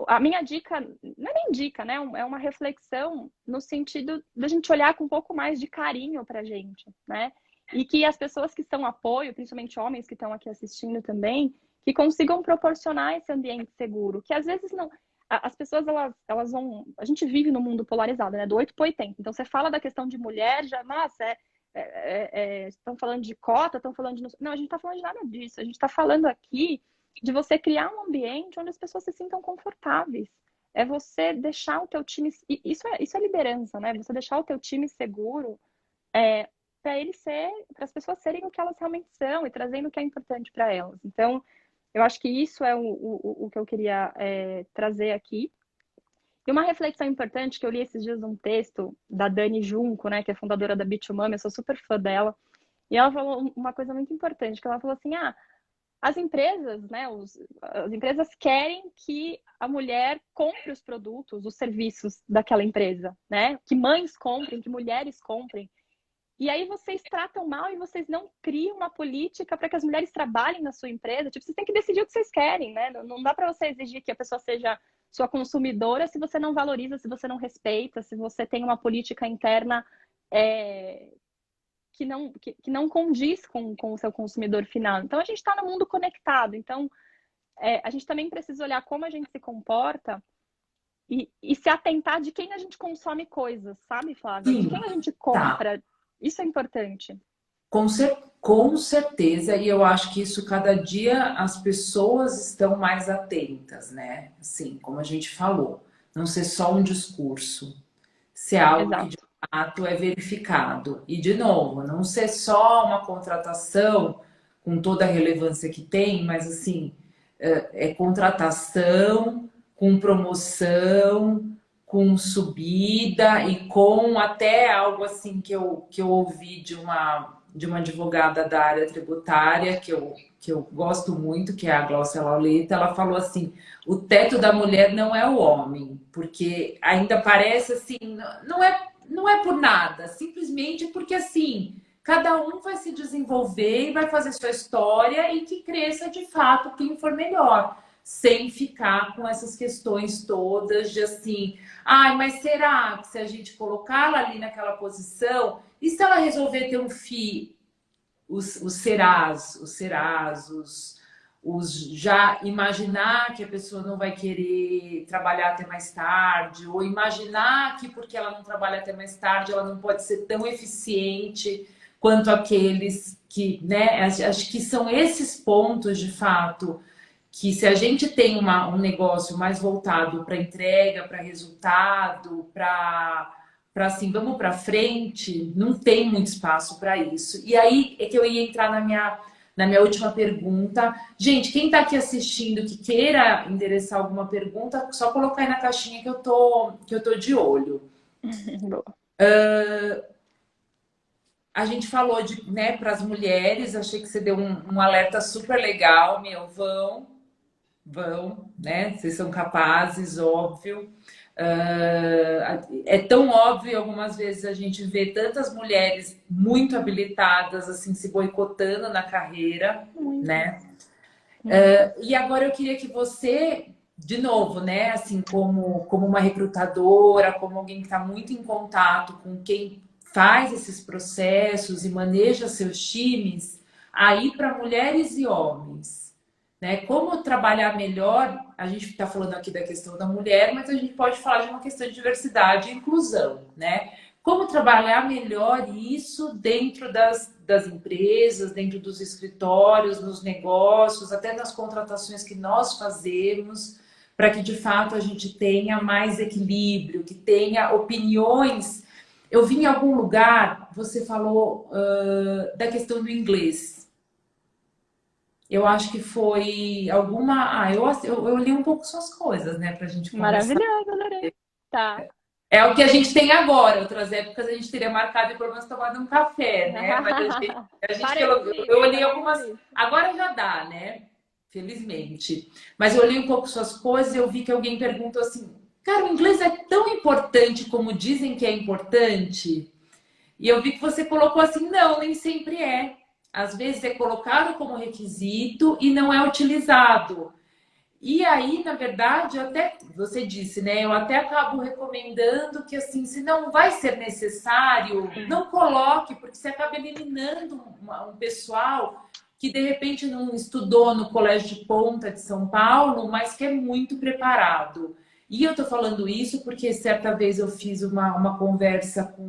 a minha dica, não é nem dica, né? É uma reflexão no sentido da gente olhar com um pouco mais de carinho pra gente, né? E que as pessoas que são apoio, principalmente homens que estão aqui assistindo também, que consigam proporcionar esse ambiente seguro, que às vezes não. As pessoas, elas vão. A gente vive num mundo polarizado, né? Do 8 para 80. Então, você fala da questão de mulher, já, nossa, estão falando de cota, estão falando de. Não, a gente não está falando de nada disso. A gente está falando aqui de você criar um ambiente onde as pessoas se sintam confortáveis. É você deixar o teu time. Isso é liderança, né? Você deixar o teu time seguro para ele ser, para as pessoas serem o que elas realmente são e trazendo o que é importante para elas. Então, eu acho que isso é o que eu queria trazer aqui. E uma reflexão importante que eu li esses dias um texto da Dani Junco, né, que é fundadora da Bitumami, eu sou super fã dela, e ela falou uma coisa muito importante, que ela falou assim, as empresas, né, as empresas querem que a mulher compre os produtos, os serviços daquela empresa, né? Que mães comprem, que mulheres comprem. E aí vocês tratam mal e vocês não criam uma política para que as mulheres trabalhem na sua empresa. Tipo, vocês têm que decidir o que vocês querem, né? Não dá para você exigir que a pessoa seja sua consumidora se você não valoriza, se você não respeita, se você tem uma política interna que não condiz com o seu consumidor final. Então, a gente está no mundo conectado. Então, a gente também precisa olhar como a gente se comporta e se atentar de quem a gente consome coisas, sabe, Flávia? De Sim, quem a gente tá. compra. Isso é importante. Com certeza, e eu acho que isso cada dia as pessoas estão mais atentas, né? Assim, como a gente falou, não ser só um discurso, ser algo que de Exato. fato é verificado. E, de novo, não ser só uma contratação com toda a relevância que tem, mas assim, é contratação com promoção, com subida e com até algo assim que eu ouvi de uma advogada da área tributária, que eu gosto muito, que é a Glaucia Lauleta. Ela falou assim: o teto da mulher não é o homem, porque ainda parece assim, não é por nada, simplesmente porque assim, cada um vai se desenvolver e vai fazer sua história e que cresça de fato quem for melhor, sem ficar com essas questões todas de assim, ai, mas será que se a gente colocá-la ali naquela posição, e se ela resolver ter um filho, os serás, os já imaginar que a pessoa não vai querer trabalhar até mais tarde, ou imaginar que porque ela não trabalha até mais tarde, ela não pode ser tão eficiente quanto aqueles que, né? Acho que são esses pontos de fato que se a gente tem um negócio mais voltado para entrega, para resultado, para assim, vamos para frente, não tem muito espaço para isso. E aí é que eu ia entrar na minha última pergunta. Gente, quem está aqui assistindo que queira endereçar alguma pergunta, só colocar aí na caixinha que eu tô de olho. Boa. A gente falou de, né, para as mulheres, achei que você deu um alerta super legal, meu, vão, né? Vocês são capazes, óbvio. É tão óbvio, algumas vezes a gente vê tantas mulheres muito habilitadas, assim, se boicotando na carreira, Muito, né? muito. E agora eu queria que você, de novo, né, assim, como uma recrutadora, como alguém que está muito em contato com quem faz esses processos e maneja seus times, aí para mulheres e homens, né? Como trabalhar melhor? A gente está falando aqui da questão da mulher, mas a gente pode falar de uma questão de diversidade e inclusão, né? Como trabalhar melhor isso dentro das empresas, dentro dos escritórios, nos negócios, até nas contratações que nós fazemos, para que de fato a gente tenha mais equilíbrio, que tenha opiniões. Eu vi em algum lugar, você falou da questão do inglês. Eu acho que foi alguma. Eu li um pouco suas coisas, né, pra gente conversar. Maravilhoso, adorei. Tá. É o que a gente tem agora. Outras épocas a gente teria marcado e pelo menos tomado um café, né? Mas Parecido, eu olhei parecido algumas. isso. Agora já dá, né? Felizmente. Mas eu olhei um pouco suas coisas e eu vi que alguém perguntou assim: cara, o inglês é tão importante como dizem que é importante? E eu vi que você colocou assim: não, nem sempre é. Às vezes é colocado como requisito e não é utilizado. E aí, na verdade, até você disse, né? Eu até acabo recomendando que assim, se não vai ser necessário, Sim. não coloque, porque você acaba eliminando um pessoal que de repente não estudou no Colégio de Ponta de São Paulo, mas que é muito preparado. E eu tô falando isso porque certa vez eu fiz uma conversa com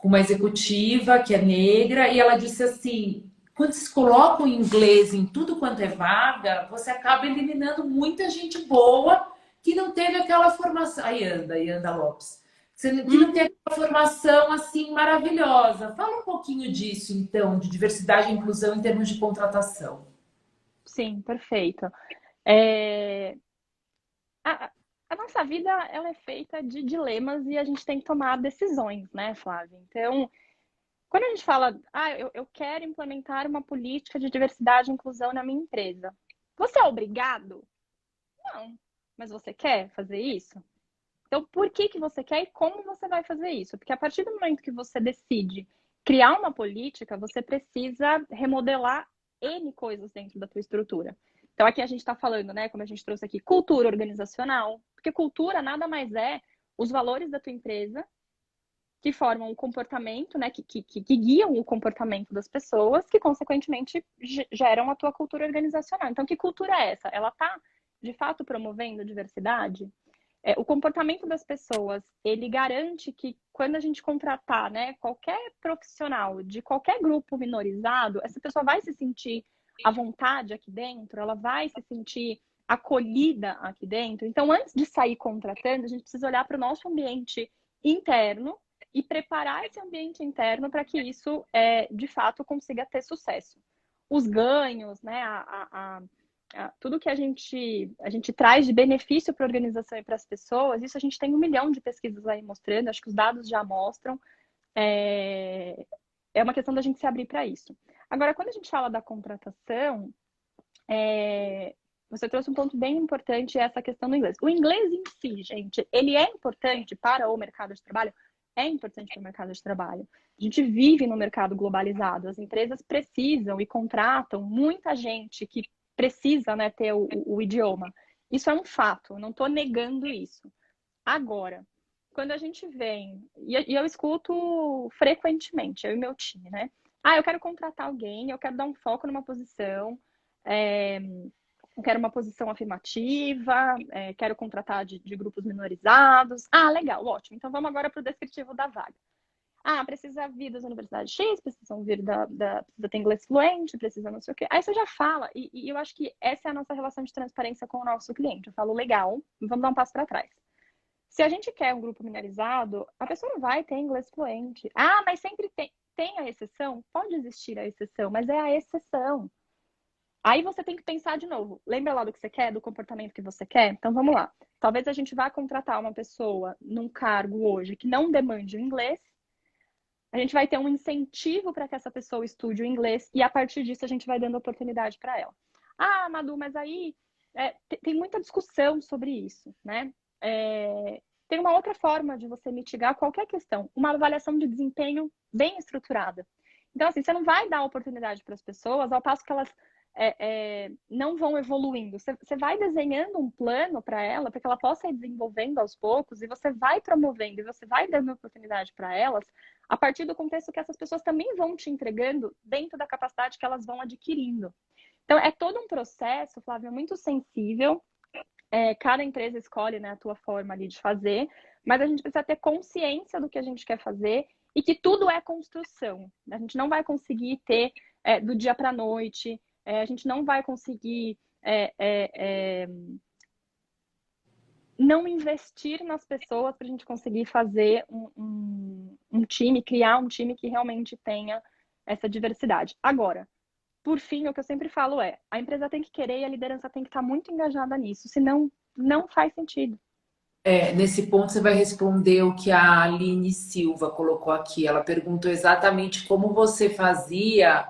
uma executiva que é negra, e ela disse assim: quando vocês colocam inglês em tudo quanto é vaga, você acaba eliminando muita gente boa que não teve aquela formação. Aí anda Lopes. Que não teve Uhum. aquela formação assim maravilhosa. Fala um pouquinho disso, então, de diversidade e inclusão em termos de contratação. Sim, perfeito. É, A, a nossa vida, ela é feita de dilemas e a gente tem que tomar decisões, né, Flávia? Então, quando a gente fala, eu quero implementar uma política de diversidade e inclusão na minha empresa, você é obrigado? Não. Mas você quer fazer isso? Então, por que que você quer e como você vai fazer isso? Porque a partir do momento que você decide criar uma política, você precisa remodelar N coisas dentro da tua estrutura. Então, aqui a gente está falando, né, como a gente trouxe aqui, cultura organizacional, porque cultura nada mais é os valores da tua empresa que formam o comportamento, né, que guiam o comportamento das pessoas, que consequentemente geram a tua cultura organizacional. Então, que cultura é essa? Ela está, de fato, promovendo diversidade? O comportamento das pessoas, ele garante que quando a gente contratar, né, qualquer profissional de qualquer grupo minorizado, essa pessoa vai se sentir à vontade aqui dentro, ela vai se sentir acolhida aqui dentro. Então, antes de sair contratando, a gente precisa olhar para o nosso ambiente interno e preparar esse ambiente interno para que isso, de fato, consiga ter sucesso. Os ganhos, né, tudo que a gente traz de benefício para a organização e para as pessoas, isso a gente tem 1 milhão de pesquisas aí mostrando, acho que os dados já mostram, é, é uma questão da gente se abrir para isso. Agora, quando a gente fala da contratação, você trouxe um ponto bem importante, essa questão do inglês. O inglês em si, gente, ele é importante para o mercado de trabalho? É importante para o mercado de trabalho. A gente vive no mercado globalizado, as empresas precisam e contratam muita gente que precisa, né, ter o idioma. Isso é um fato, eu não estou negando isso. Agora, quando a gente vem, e eu escuto frequentemente, eu e meu time, né? Eu quero contratar alguém, eu quero dar um foco numa posição, é, eu quero uma posição afirmativa, quero contratar de grupos minorizados. Legal, ótimo. Então vamos agora para o descritivo da vaga. Precisa vir das universidades X, precisam vir precisa ter inglês fluente, precisa não sei o quê. Aí você já fala, e eu acho que essa é a nossa relação de transparência com o nosso cliente. Eu falo, legal, vamos dar um passo para trás. Se a gente quer um grupo minorizado, a pessoa não vai ter inglês fluente. Mas sempre tem a exceção? Pode existir a exceção, mas é a exceção. Aí você tem que pensar de novo. Lembra lá do que você quer, do comportamento que você quer? Então vamos lá. Talvez a gente vá contratar uma pessoa num cargo hoje que não demande o inglês. A gente vai ter um incentivo para que essa pessoa estude o inglês e a partir disso a gente vai dando oportunidade para ela. Madu, mas aí tem muita discussão sobre isso, né? Tem uma outra forma de você mitigar qualquer questão, uma avaliação de desempenho bem estruturada. Então, assim, você não vai dar oportunidade para as pessoas ao passo que elas não vão evoluindo. Você vai desenhando um plano para ela, para que ela possa ir desenvolvendo aos poucos, e você vai promovendo, e você vai dando oportunidade para elas, a partir do contexto que essas pessoas também vão te entregando dentro da capacidade que elas vão adquirindo. Então, é todo um processo, Flávia, muito sensível. Cada empresa escolhe, né, a tua forma ali de fazer, mas a gente precisa ter consciência do que a gente quer fazer e que tudo é construção. A gente não vai conseguir ter do dia para a noite, a gente não vai conseguir não investir nas pessoas para a gente conseguir fazer um time, criar um time que realmente tenha essa diversidade. Agora, por fim, o que eu sempre falo é, a empresa tem que querer e a liderança tem que estar muito engajada nisso, senão não faz sentido. Nesse ponto você vai responder o que a Aline Silva colocou aqui. Ela perguntou exatamente como você fazia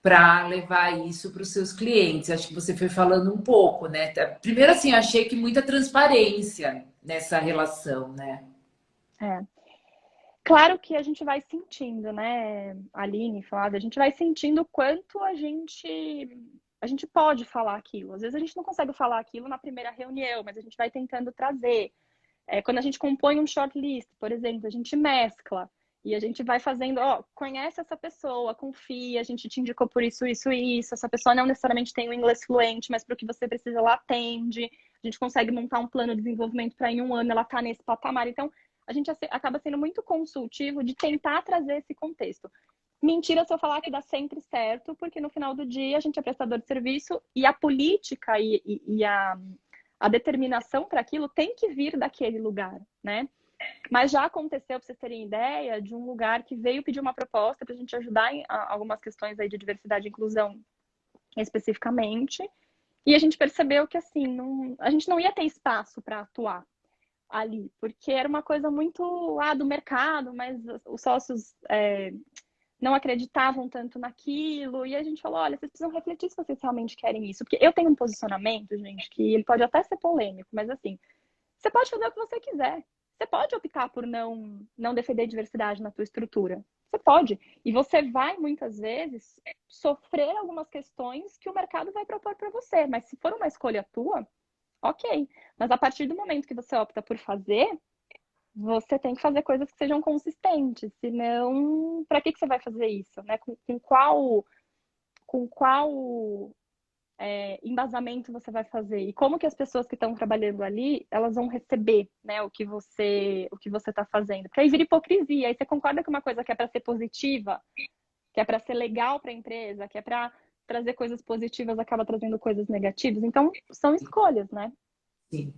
para levar isso para os seus clientes. Acho que você foi falando um pouco, né? Primeiro, assim, achei que muita transparência nessa relação, né? É. Claro que a gente vai sentindo, né, Aline, Flávia, a gente vai sentindo o quanto a gente pode falar aquilo. Às vezes a gente não consegue falar aquilo na primeira reunião, mas a gente vai tentando trazer. Quando a gente compõe um shortlist, por exemplo, a gente mescla e a gente vai fazendo, ó, conhece essa pessoa, confia, a gente te indicou por isso, isso e isso. Essa pessoa não necessariamente tem o inglês fluente, mas para o que você precisa, ela atende. A gente consegue montar um plano de desenvolvimento para em um ano ela estar nesse patamar. Então, a gente acaba sendo muito consultivo de tentar trazer esse contexto. Mentira se eu falar que dá sempre certo, porque no final do dia a gente é prestador de serviço e a política e a determinação para aquilo tem que vir daquele lugar, né? Mas já aconteceu, para vocês terem ideia, de um lugar que veio pedir uma proposta para a gente ajudar em algumas questões aí de diversidade e inclusão especificamente, e a gente percebeu que assim, a gente não ia ter espaço para atuar ali, porque era uma coisa muito do mercado, mas os sócios não acreditavam tanto naquilo, e a gente falou, olha, vocês precisam refletir se vocês realmente querem isso, porque eu tenho um posicionamento, gente, que ele pode até ser polêmico, mas assim, você pode fazer o que você quiser. Você pode optar por não defender diversidade na tua estrutura. Você pode. E você vai, muitas vezes, sofrer algumas questões que o mercado vai propor para você. Mas se for uma escolha tua, ok. Mas a partir do momento que você opta por fazer, você tem que fazer coisas que sejam consistentes. Senão, para que você vai fazer isso? Né? Com qual embasamento você vai fazer e como que as pessoas que estão trabalhando ali elas vão receber, né, o que você está fazendo, porque aí vira hipocrisia. Aí você concorda que uma coisa que é para ser positiva, que é para ser legal para a empresa, que é para trazer coisas positivas, acaba trazendo coisas negativas. Então são escolhas, né? Sim.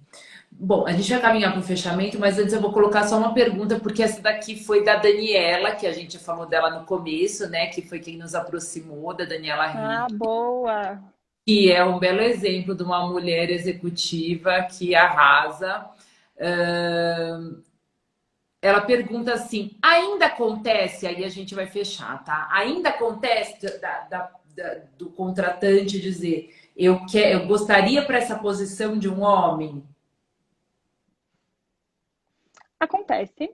Bom, a gente vai caminhar para o fechamento, mas antes eu vou colocar só uma pergunta, porque essa daqui foi da Daniela, que a gente falou dela no começo, né? Que foi quem nos aproximou, da Daniela Ri, Boa. que é um belo exemplo de uma mulher executiva que arrasa. Ela pergunta assim: ainda acontece, aí a gente vai fechar, tá? Ainda acontece do contratante dizer eu gostaria para essa posição de um homem? Acontece,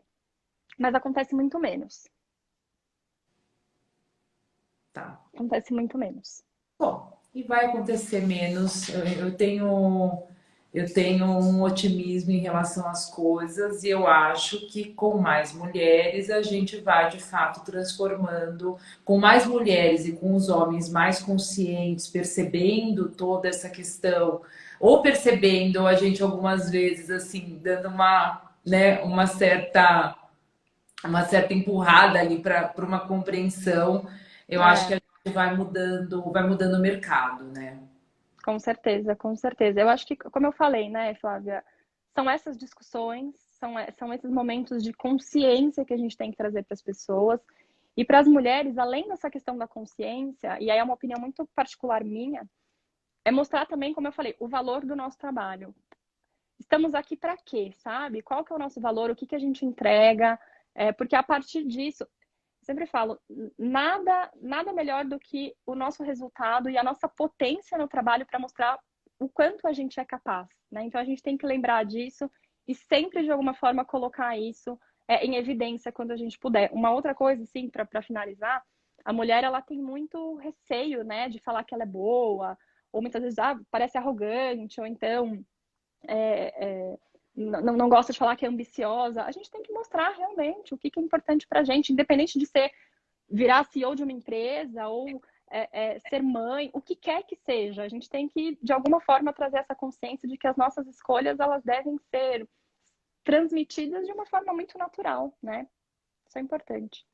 mas acontece muito menos. Tá. Acontece muito menos. Bom, e vai acontecer menos. Eu tenho um otimismo em relação às coisas e eu acho que com mais mulheres a gente vai de fato transformando, com mais mulheres e com os homens mais conscientes, percebendo toda essa questão, ou percebendo a gente algumas vezes assim, dando né, uma certa empurrada ali para uma compreensão. Eu acho que a gente vai mudando o mercado, né? Com certeza, com certeza. Eu acho que, como eu falei, né, Flávia, são essas discussões, são esses momentos de consciência que a gente tem que trazer para as pessoas. E para as mulheres, além dessa questão da consciência, e aí é uma opinião muito particular minha, é mostrar também, como eu falei, o valor do nosso trabalho. Estamos aqui para quê, sabe? Qual que é o nosso valor, o que a gente entrega, porque a partir disso, sempre falo, nada melhor do que o nosso resultado e a nossa potência no trabalho para mostrar o quanto a gente é capaz, né? Então a gente tem que lembrar disso e sempre de alguma forma colocar isso em evidência quando a gente puder. Uma outra coisa, assim, para finalizar, a mulher ela tem muito receio, né, de falar que ela é boa, ou muitas vezes parece arrogante, ou então não gosta de falar que é ambiciosa. A gente tem que mostrar realmente o que é importante para a gente, independente de virar CEO de uma empresa ou ser mãe, o que quer que seja. A gente tem que, de alguma forma, trazer essa consciência de que as nossas escolhas elas devem ser transmitidas de uma forma muito natural, né? Isso é importante.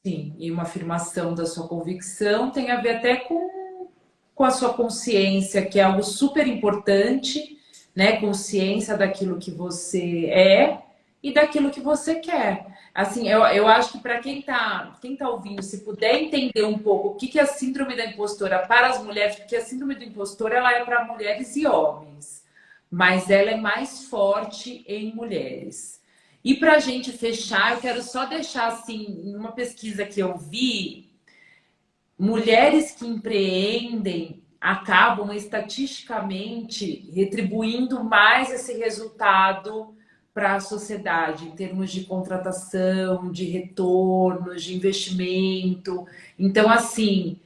Sim, e uma afirmação da sua convicção tem a ver até com a sua consciência, que é algo super importante, né, consciência daquilo que você é e daquilo que você quer. Assim, eu acho que para quem tá ouvindo, se puder entender um pouco o que que é a síndrome da impostora para as mulheres, porque a síndrome do impostor ela é para mulheres e homens, mas ela é mais forte em mulheres. E para a gente fechar, eu quero só deixar assim, em uma pesquisa que eu vi, mulheres que empreendem acabam estatisticamente retribuindo mais esse resultado para a sociedade, em termos de contratação, de retornos, de investimento. Então, assim,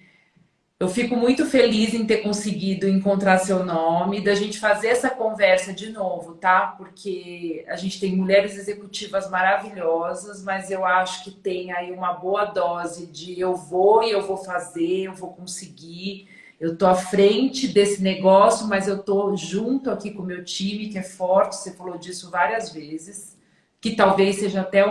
eu fico muito feliz em ter conseguido encontrar seu nome, da gente fazer essa conversa de novo, tá? Porque a gente tem mulheres executivas maravilhosas, mas eu acho que tem aí uma boa dose de eu vou e eu vou fazer, eu vou conseguir. Eu tô à frente desse negócio, mas eu tô junto aqui com o meu time, que é forte, você falou disso várias vezes, que talvez seja até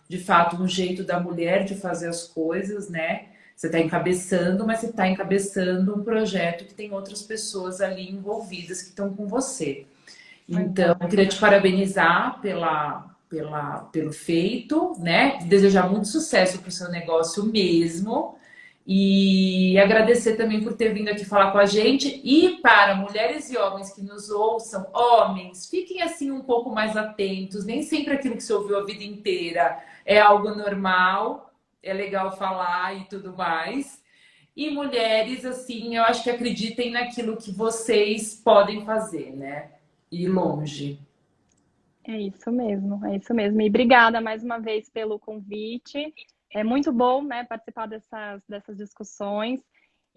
de fato, um jeito da mulher de fazer as coisas, né? Você está encabeçando, mas você está encabeçando um projeto que tem outras pessoas ali envolvidas que estão com você. Então, eu Exato. queria te parabenizar pelo feito, né? Desejar muito sucesso para o seu negócio mesmo. E agradecer também por ter vindo aqui falar com a gente. E para mulheres e homens que nos ouçam, homens, fiquem assim um pouco mais atentos. Nem sempre aquilo que você ouviu a vida inteira é algo normal, é legal falar e tudo mais. E mulheres, assim, eu acho que acreditem naquilo que vocês podem fazer, né? Ir longe. É isso mesmo, é isso mesmo. E obrigada mais uma vez pelo convite. É muito bom, né, participar dessas discussões.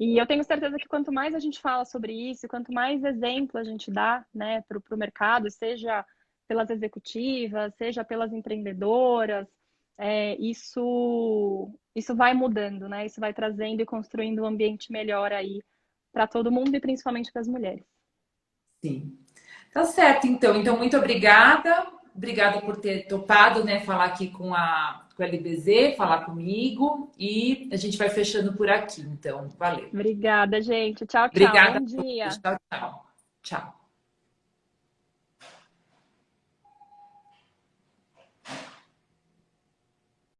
E eu tenho certeza que quanto mais a gente fala sobre isso, quanto mais exemplo a gente dá, né, para o mercado, seja pelas executivas, seja pelas empreendedoras, isso vai mudando, né? Isso vai trazendo e construindo um ambiente melhor aí para todo mundo e principalmente para as mulheres. Sim. Tá certo, então. Então, muito obrigada. Obrigada por ter topado, né, falar aqui com a LBZ, falar comigo. E a gente vai fechando por aqui, então. Valeu. Obrigada, gente. Tchau, tchau. Obrigada Bom a todos. dia. Tchau, tchau. Tchau.